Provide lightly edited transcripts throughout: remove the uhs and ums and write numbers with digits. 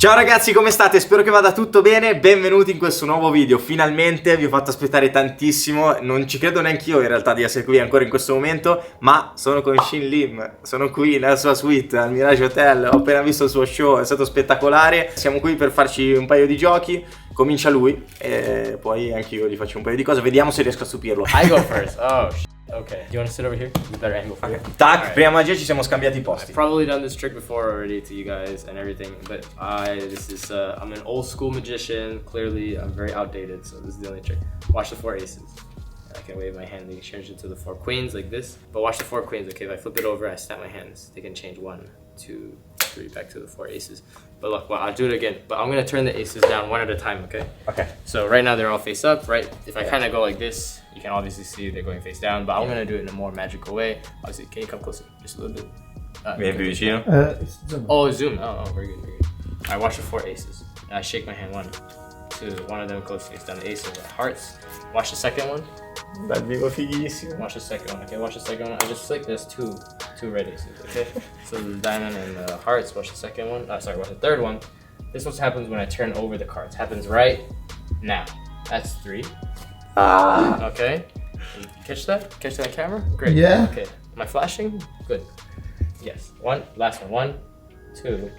Ciao ragazzi, come state? Spero che vada tutto bene, benvenuti in questo nuovo video. Finalmente vi ho fatto aspettare tantissimo, non ci credo neanche io in realtà di essere qui ancora in questo momento, ma sono con Shin Lim, sono qui nella sua suite al Mirage Hotel, ho appena visto il suo show, è stato spettacolare. Siamo qui per farci un paio di giochi, comincia lui e poi anche io gli faccio un paio di cose, vediamo se riesco a stupirlo. I go first. Oh, okay. Do you want to sit over here? You better angle for you. Tac, Alright. prima magia ci siamo scambiati i posti. I've probably done this trick before already to you guys and everything, but I'm an old school magician. Clearly, I'm very outdated, so this is the only trick. Watch the four aces. I can wave my hand, they can change it to the four queens like this. But watch the four queens, okay? If I flip it over, I snap my hands. They can change 1, 2, 3 back to the four aces. But look, well, I'll do it again. But I'm gonna turn the aces down one at a time, okay? Ok. So right now they're all face up, right? If I kind of go like this, you can obviously see they're going face down, but I'm gonna do it in a more magical way. Obviously, can you come closer? Just a little bit. Vieni più vicino. Oh, zoom. Oh, very good, very good. I watch the four aces. And I shake my hand, 1, 2. One of them goes face down, the ace of hearts. Watch the second one. Dal vivo fighissimo. Watch the second one, okay? Watch the second one. I just flick this two red aces, okay? So the diamond and the hearts. Watch the second one. Sorry, watch the third one. This what happens when I turn over the cards. Happens right now. That's 3. Okay. You catch that? Catch that on camera? Great. Yeah. Okay. Am I flashing? Good. Yes. Last one. 1, 2,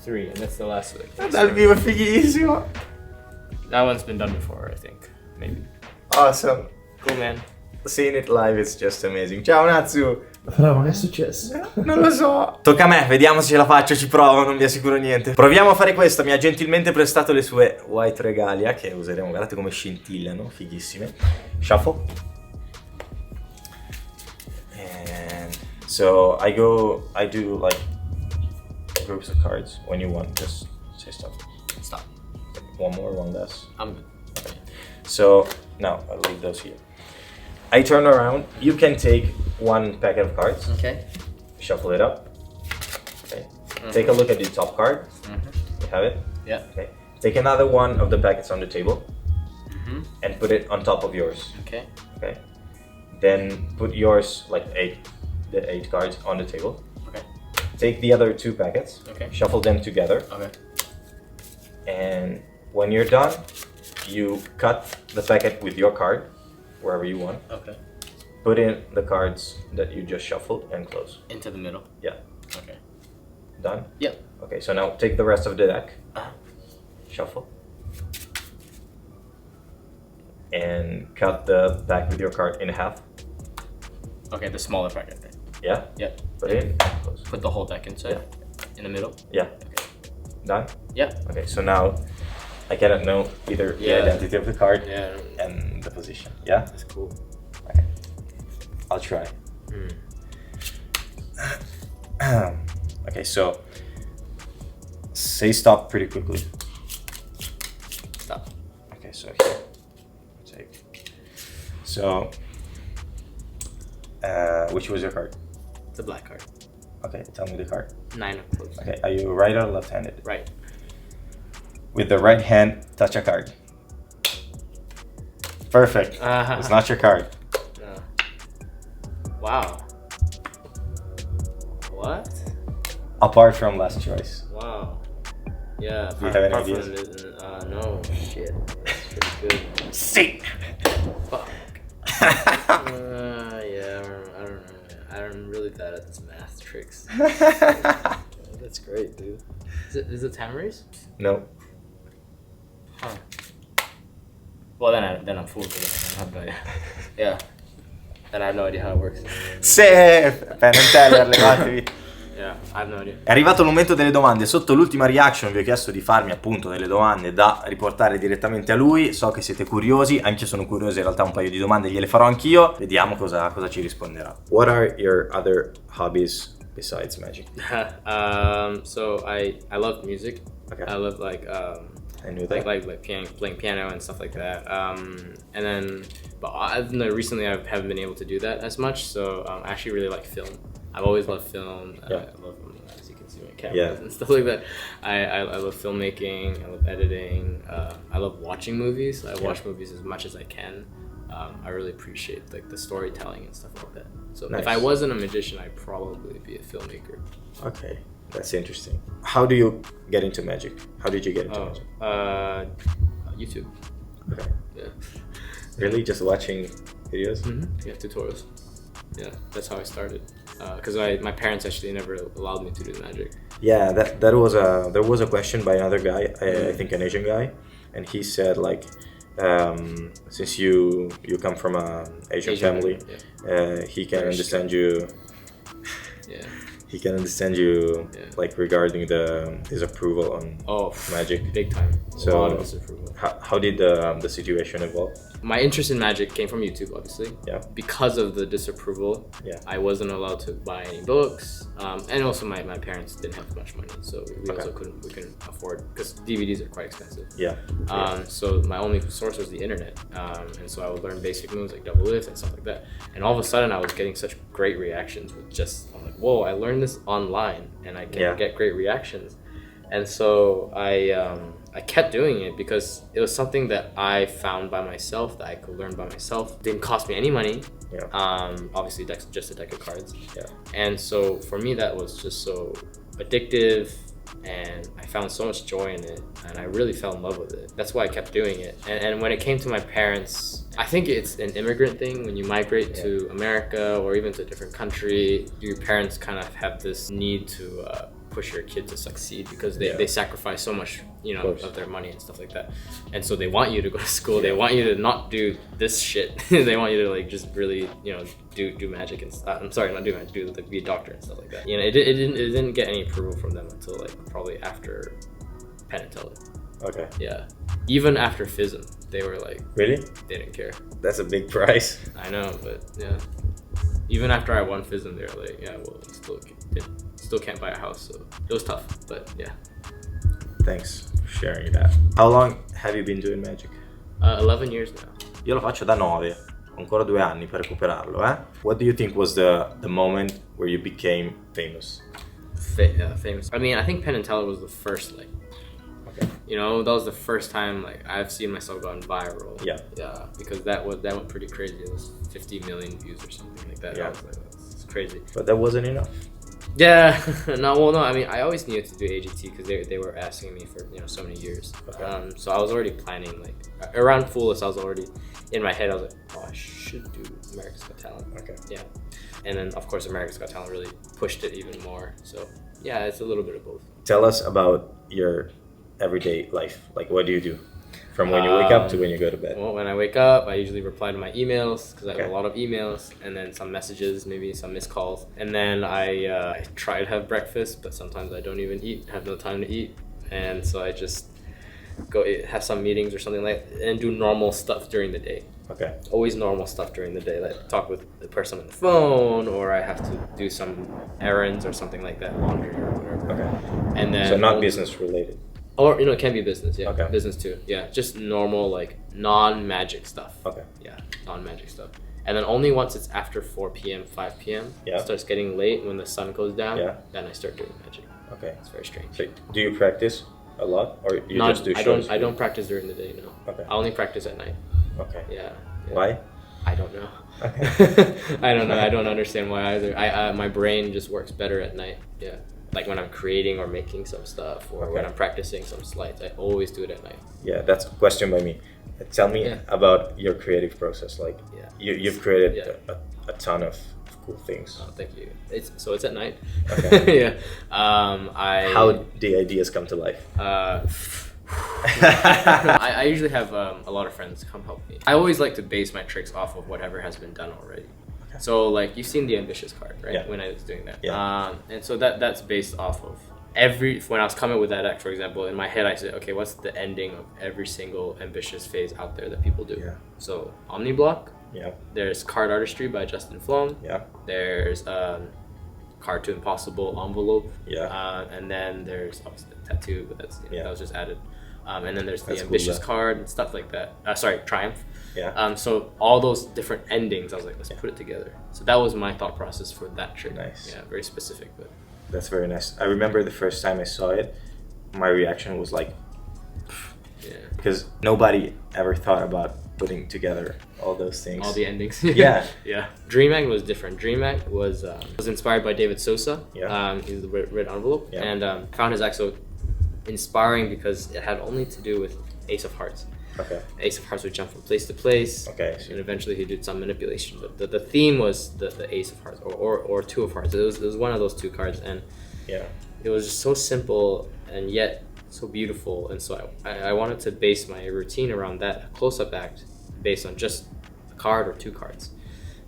3, and that's the last one. Dal vivo fighissimo. That one's been done before, I think. Maybe. Awesome. Cool, man. Seeing it live is just amazing. Ciao Natsu. Però ma che è successo? Non lo so. Tocca a me, vediamo se ce la faccio, ci provo, non vi assicuro niente. Proviamo a fare questo, mi ha gentilmente prestato le sue White Regalia, che useremo, guardate come scintillano, fighissime. Shuffle. And so I do like groups of cards. When you want, just say stop. Stop. One more, one less. I'm good. Okay. So now I'll leave those here. I turn around, you can take one packet of cards. Okay. Shuffle it up. Okay. Take a look at the top card. You have it? Yeah. Okay. Take another one of the packets on the table and put it on top of yours. Okay. Okay. Then put yours, like the 8 cards on the table. Okay. Take the other 2 packets. Okay. Shuffle them together. Okay. And when you're done, you cut the packet with your card wherever you want. Okay. Put in the cards that you just shuffled and close. Into the middle. Yeah. Okay. Done? Yep. Okay, so now take the rest of the deck. Shuffle. And cut the pack with your card in half. Okay, the smaller packet. Yeah? Yep. Put it in. Close. Put the whole deck inside. In the middle. Yeah. Okay. Done? Yep. Okay, so now I cannot know either the Yeah. identity of the card Yeah. and the position. Yeah? That's cool. Okay. I'll try. Okay, so say stop pretty quickly. Stop. Okay, so here. Take. So, which was your card? It's a black card. Okay, tell me the card. 9 of clubs. Okay, are you right or left-handed? Right. With the right hand, touch a card. Perfect. It's not your card. No. Wow. What? Apart from last choice. Wow. Yeah. Do you have any apart from ideas? no. Shit. That's pretty good. See. Fuck. Yeah, I don't know. I'm really bad at this math tricks. That's great, dude. Is it Tamariz? No. Huh. Well, then I'm fooled. I have no idea. Yeah. Then I have no idea how it works. Safe! Penn and Teller, levatevi. Yeah, I have no idea. È arrivato il momento delle domande. Sotto l'ultima reaction vi ho chiesto di farmi appunto delle domande da riportare direttamente a lui. So che siete curiosi, anche io sono curioso, in realtà un paio di domande gliele farò anch'io. Vediamo cosa ci risponderà. What are your other hobbies besides magic? So I love music. Okay. I love like I knew that. playing piano and stuff like that. And then, but recently I haven't been able to do that as much. So I actually really like film. I've always loved film. Yeah. I love, as you can see, my cameras Yeah. and stuff like that. I love filmmaking. I love editing. I love watching movies. I watch movies as much as I can. I really appreciate like the storytelling and stuff like that. So Nice. if I wasn't a magician, I'd probably be a filmmaker. Ok. That's interesting. How do you get into magic? How did you get into magic? YouTube. Okay. Yeah. Really? Just watching videos? Yeah, tutorials. Yeah, that's how I started. Because my parents actually never allowed me to do magic. Yeah, there was a question by another guy, I think an Asian guy, and he said like, since you come from an Asian family, he can understand you. Yeah. He can understand you, like regarding the disapproval on magic. Big time. So a lot of disapproval. How did the situation evolve? My interest in magic came from YouTube, obviously. Yeah. Because of the disapproval, I wasn't allowed to buy any books, and also my parents didn't have much money, so we also couldn't afford, because DVDs are quite expensive. Yeah. So my only source was the internet, and so I would learn basic moves like double lift and stuff like that. And all of a sudden, I was getting such great reactions with just, I'm like, whoa! I learned this online, and I can get great reactions. And so I kept doing it because it was something that I found by myself, that I could learn by myself. It didn't cost me any money. Yeah. Obviously, just a deck of cards. Yeah. And so for me, that was just so addictive, and I found so much joy in it, and I really fell in love with it. That's why I kept doing it. And when it came to my parents, I think it's an immigrant thing. When you migrate to America or even to a different country, your parents kind of have this need to push your kid to succeed, because they sacrifice so much, you know, of their money and stuff like that. And so they want you to go to school. They want you to not do this shit. They want you to like just really, you know, do magic and I'm sorry, not do magic, do like be a doctor and stuff like that. You know, it didn't get any approval from them until like probably after Penn and Teller. Okay. Yeah. Even after FISM, they were like, really? They didn't care. That's a big prize. I know, but yeah. Even after I won FISM, they were like, yeah, well, still can't buy a house, so it was tough, but yeah. Thanks for sharing that. How long have you been doing magic? 11 years now. Io lo faccio da 9, ho ancora 2 anni per recuperarlo, eh? What do you think was the moment where you became famous? Famous. I mean, I think Penn and Teller was the first, like, you know, that was the first time like I've seen myself going viral. Yeah. Yeah, because that went pretty crazy. It was 50 million views or something like that. Yeah. I was like, that's crazy. But that wasn't enough. Yeah. No. I mean, I always needed to do AGT because they were asking me for, you know, so many years. Okay. So I was already planning, like around Foolish, I was already in my head. I was like, oh, I should do America's Got Talent. Okay. Yeah. And then of course America's Got Talent really pushed it even more. So yeah, it's a little bit of both. Tell us about your everyday life. Like, what do you do from when you wake up to when you go to bed? Well, when I wake up, I usually reply to my emails because I have a lot of emails, and then some messages, maybe some missed calls, and then I try to have breakfast, but sometimes I don't even eat, have no time to eat, and so I just go have some meetings or something like that, and do normal stuff during the day. Okay. Always normal stuff during the day, like talk with the person on the phone, or I have to do some errands or something like that, laundry or whatever. Okay. And then so not business related. Or, you know, it can be business, yeah. Okay. Business too, yeah. Just normal, like, non-magic stuff. Okay. Yeah, non-magic stuff. And then only once it's after 4 p.m., 5 p.m., it starts getting late when the sun goes down, then I start doing magic. Okay. It's very strange. So do you practice a lot, or you just do shows? I don't practice during the day, no. Okay. I only practice at night. Okay. Yeah. Why? I don't know. Okay. I don't know. I don't understand why either. My brain just works better at night, yeah. Like when I'm creating or making some stuff, or when I'm practicing some slides, I always do it at night. Yeah, that's a question by me. Tell me about your creative process. Like, you've created a ton of cool things. Oh, thank you. It's at night. Okay. Yeah. How the ideas come to life? I usually have a lot of friends come help me. I always like to base my tricks off of whatever has been done already. So like you've seen the ambitious card, right? Yeah. When I was doing that. Yeah. And so that's based off of when I was coming with that deck, for example, in my head I said, okay, what's the ending of every single ambitious phase out there that people do? Yeah. So Omniblock. Yeah. There's Card Artistry by Justin Flom. Yeah. There's Card to Impossible Envelope. Yeah. And then there's obviously the Tattoo, but that's that was just added. And then there's the ambitious card and stuff like that. Triumph. Yeah. So all those different endings, I was like, let's put it together. So that was my thought process for that trick. Nice. Yeah, very specific, but. That's very nice. I remember the first time I saw it, my reaction was like, because nobody ever thought about putting together all those things. All the endings. Yeah. Yeah. DreamHack was different. DreamHack was inspired by David Sosa. Yeah. He's the Red Envelope. Yeah. And found his act so inspiring because it had only to do with Ace of Hearts. Okay. Ace of Hearts would jump from place to place. Okay. And eventually he did some manipulation. But the theme was the Ace of Hearts or Two of Hearts. It was one of those two cards, and Yeah. it was just so simple and yet so beautiful. And so I wanted to base my routine around that close-up act based on just a card or two cards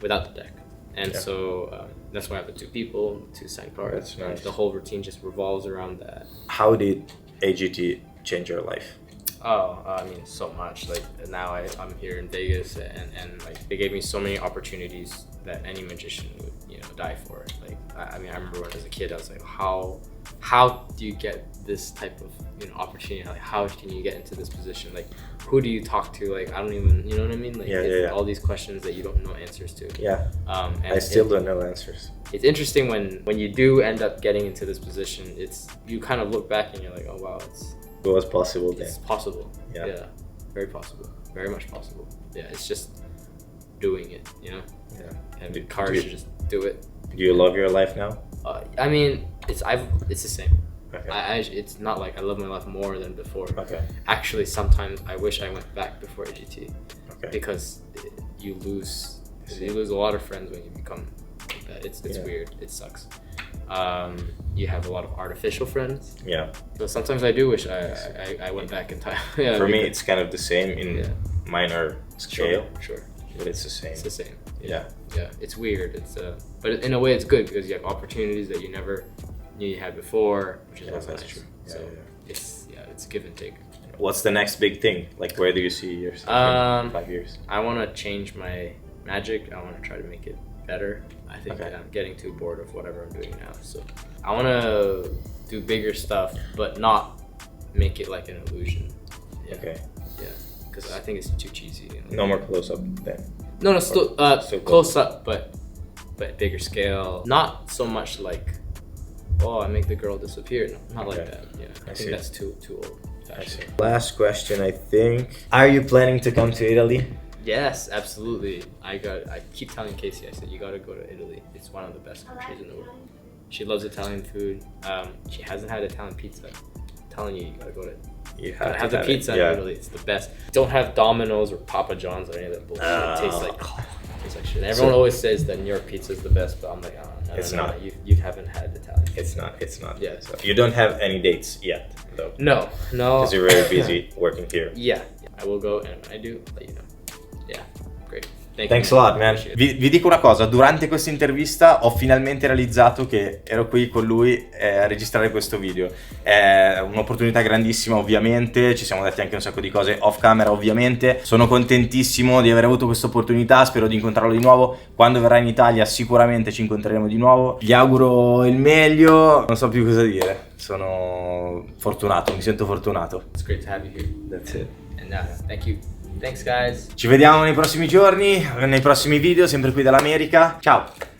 without the deck. And Yeah. so that's why I have the two people, two signed cards. That's nice. And the whole routine just revolves around that. How did AGT change your life? Oh, I mean, so much. Like now I'm here in Vegas, and like they gave me so many opportunities that any magician would, die for. Like I mean, I remember when I was a kid, I was like, how do you get this type of opportunity? Like how can you get into this position? Like who do you talk to? Like I don't even, you know what I mean? Like Yeah. all these questions that you don't know answers to. Yeah. And I still don't know answers. It's interesting when you do end up getting into this position. You kind of look back and you're like, oh wow, It was possible then. it's possible. Yeah. Very possible. Very much possible. Yeah, it's just doing it, Yeah. And Do- cars do you- should just do it. Do you love your life now? I mean, it's the same. Okay. It's not like I love my life more than before. Okay. Actually, sometimes I wish I went back before AGT Okay. because you lose a lot of friends when you become like that. It's Yeah. weird. It sucks. You have a lot of artificial friends. Yeah. So sometimes I do wish I went back in time. Yeah, For me, because- it's kind of the same in Yeah. minor scale, Sure. but it's the same. It's the same. Yeah. Yeah. It's weird. But in a way, it's good because you have opportunities that you never knew you had before, which is Yeah, also that's nice. true. Yeah, So yeah. it's give and take. What's the next big thing? Like, where do you see yourself in 5 years? I want to change my magic. I want to try to make it better. I think Okay. I'm getting too bored of whatever I'm doing now. So I want to do bigger stuff, but not make it like an illusion. Yeah. Okay. Yeah. Because I think it's too cheesy. No more close up then. No, still still close up, but bigger scale. Not so much like, oh, I make the girl disappear. No, not like Okay. that. Yeah, I I think see. that's too old. I see. Last question, I think. Are you planning to come to Italy? Yes, absolutely. I keep telling Casey, I said, you gotta go to Italy. It's one of the best countries in the world. She loves Italian food. She hasn't had Italian pizza. I'm telling you, you gotta go to. You Gotta have the it. pizza Yeah. in Italy. It's the best. Don't have Domino's or Papa John's or any of that bullshit. It tastes like shit. Everyone always says that New York pizza is the best, but I'm like, oh, no, It's no, no, not. You haven't had Italian. It's not. Yeah. So you don't have any dates yet, though. No. Because you're very busy working here. Yeah, I will go, and when I do, I'll let you know. Yeah, great. Thanks a lot, man. Vi dico una cosa, durante questa intervista ho finalmente realizzato che ero qui con lui a registrare questo video. È un'opportunità grandissima, ovviamente, ci siamo detti anche un sacco di cose off camera, ovviamente. Sono contentissimo di aver avuto questa opportunità, spero di incontrarlo di nuovo. Quando verrà in Italia sicuramente ci incontreremo di nuovo. Gli auguro il meglio, non so più cosa dire. Sono fortunato, mi sento fortunato. It's great to have you here. That's it. And thank you. Thanks, guys. Ci vediamo nei prossimi giorni, nei prossimi video, sempre qui dall'America. Ciao!